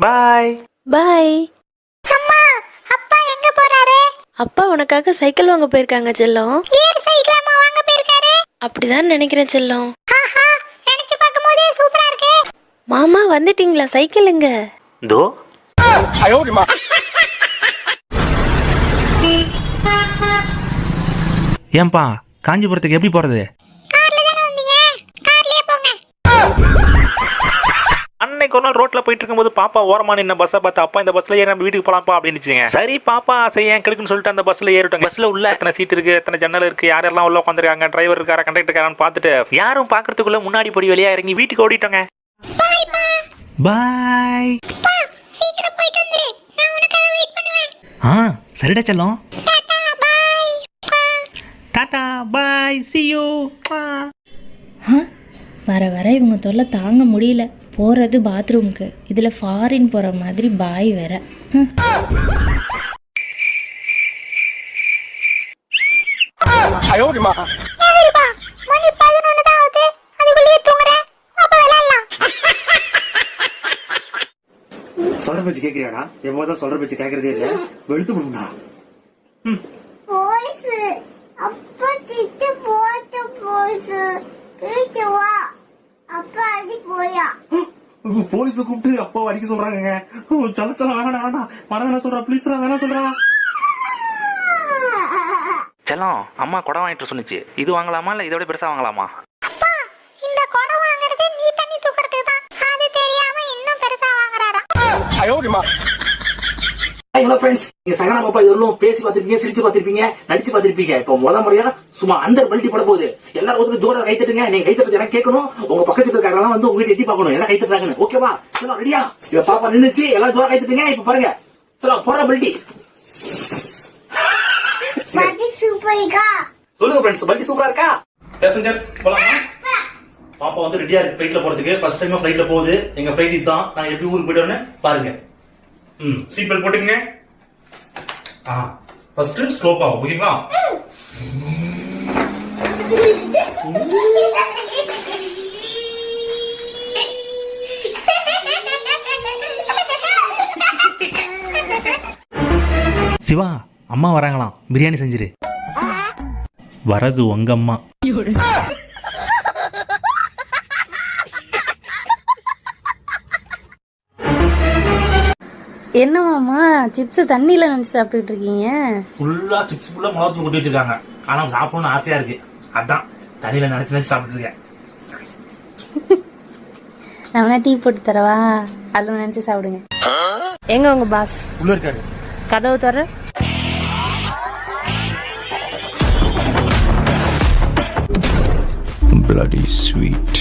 பாய். பாய். அம்மா, அப்பா எங்க போறாரு? அப்பா உனக்காக சைக்கிள் வாங்க போயிருக்காங்க செல்லம். கியர் சைக்கிள் அம்மா வாங்க போயிருக்காரு. அப்படிதான் நினைக்கிறேன் செல்லம். ஆஹா, நினைச்சு பார்க்கும்போதே சூப்பரா இருக்கே. மாமா வந்துட்டீங்களா? சைக்கிள் எங்க? தோ. ஏன்பா காஞ்சிபுரத்துக்கு எப்படி போறது? கார்ல தான வந்தீங்க, கார்லயே போங்க. அன்னைக்கு ஒரு நாள் ரோட்ல போயிட்டு இருக்கும்போது பாப்பா ஓரமா நின்ன பஸ்ஸை பார்த்து அப்பா இந்த பஸ்ல ஏறி நம்ம வீட்டுக்கு போலாம்ப்பா அப்படின்னுச்சுங்க. சரி பாப்பா ஆசை ஏன் கிடைக்குன்னு சொல்லிட்டு அந்த பஸ்ல ஏறிட்டாங்க. பஸ்ல உள்ள எத்தனை சீட் இருக்கு, எத்தனை ஜன்னல் இருக்கு, யாரெல்லாம் உள்ள உட்காந்துருக்காங்க, டிரைவர் இருக்காரா, கண்டக்டர் இருக்காரான்னு பார்த்துட்டு யாரும் பாக்குறதுக்குள்ள முன்னாடி படி வெளியா இறங்கி வீட்டுக்கு ஓடிட்டோங்க. பாய். அப்பா, சீக்கிரம் போயிட்டு வந்துரு. நான் உனக்காக வெயிட் பண்ணுவேன். சரிடா செல்லம். Tata, bye. Tata bye, see you. வர வர இவங்க தொல்லை தாங்க முடியல. போகிறது பாத்ரூமுக்கு, இதில் ஃபாரின் போகிற மாதிரி பாய் வேற. எதிரிப்பா, மணி 11 தான் ஆகுது. அதுக்குள்ளேயே தூங்குறேன். அப்ப விளையாடலாம். சொல்ற பேச்சு கேக்குறியாடா? எப்போதான் சொல்ற பேச்சு கேக்குறதே இல்ல. வெளுத்து விடுங்கடா. போய்ஸ் அப்பா திட்டு போட்டு போய்ஸ் கேட்டு வா. அப்பா அடி போயா. போலீஸ கூப்பிட்டு அப்பா அடிக்க சொல்றாங்க. சொல்ல சொல்ல வேணாடா வேணாடா. வேணா சொல்றா ப்ளீஸ்ரா, வேணா சொல்றா. செல்லம், அம்மா குடம் வாங்கிட்டு சொன்னிச்சு. இது வாங்கலாமா இல்ல இதோட பெருசா வாங்கலாமா? அப்பா, இந்த குடம் வாங்குறது நீ தண்ணி தூக்குறதுக்கு தான். அது தெரியாம இன்னும் பெருசா வாங்குறாடா. ஹலோ ஃப்ரெண்ட்ஸ், நீங்க சகனா பாப்பா எவ்வளவு பேசி பார்த்திருப்பீங்க, சிரிச்சு பார்த்திருப்பீங்க, நடிச்சு பார்த்திருப்பீங்க. இப்போ முறையா சும்மா அந்த பல்ட்டி போட போகுது. எல்லாரும் வந்து ஜோர கை தட்டுங்க. நீங்க கை தட்டுறது எனக்கு கேட்கணும். உங்க பக்கத்துல இருக்காங்க வந்து உங்க வீட்டு எட்டி பார்க்கணும் என்ன கை தட்டுறாங்கன்னு. ஓகேவா? சரி ரெடியா? இப்ப பாப்பா நின்னுச்சு. எல்லாம் ஜோர கை தட்டுங்க. இப்ப பாருங்க. சரி போற பல்ட்டி பல்டி சூப்பர்க்கா. சொல்லுங்க ஃப்ரெண்ட்ஸ், பல்ட்டி சூப்பரா இருக்கா? பேசஞ்சர் போலாமா? பாப்பா வந்து ரெடியா இருக்கு ஃளைட்ல போறதுக்கு. ஃபர்ஸ்ட் டைம் ஃளைட்ல போகுது. எங்க ஃளைட் இதுதான். நான் எப்படி ஊருக்கு போயிட்டோன்னு பாருங்க. சீட் பெல்ட் போட்டுங்க. ஃபர்ஸ்ட் ஸ்லோப் ஆகும். ஓகேங்களா? சிவா, அம்மா வராங்களாம், பிரியாணி செஞ்சிரு. வரது உங்க அம்மா. என்ன மாமா சிப்ஸ் தண்ணியில் நினச்சி சாப்பிட்டுட்டு இருக்கீங்க? ஃபுல்லா சிப்ஸ் ஃபுல்லா மிளகாத்தூள் கொட்டி வச்சிருக்காங்க. ஆனா சாப்பிடணும்னு ஆசையா இருக்கு. அதான் தண்ணியில நினைச்சு நினைச்சு சாப்பிட்டு இருக்கேன். நான் வேணா டீ போட்டு தரவா? அதில் நினச்சி சாப்பிடுங்க. எங்க உங்க பாஸ்? உள்ள இருக்காரு. கதவு தர. Bloody sweet.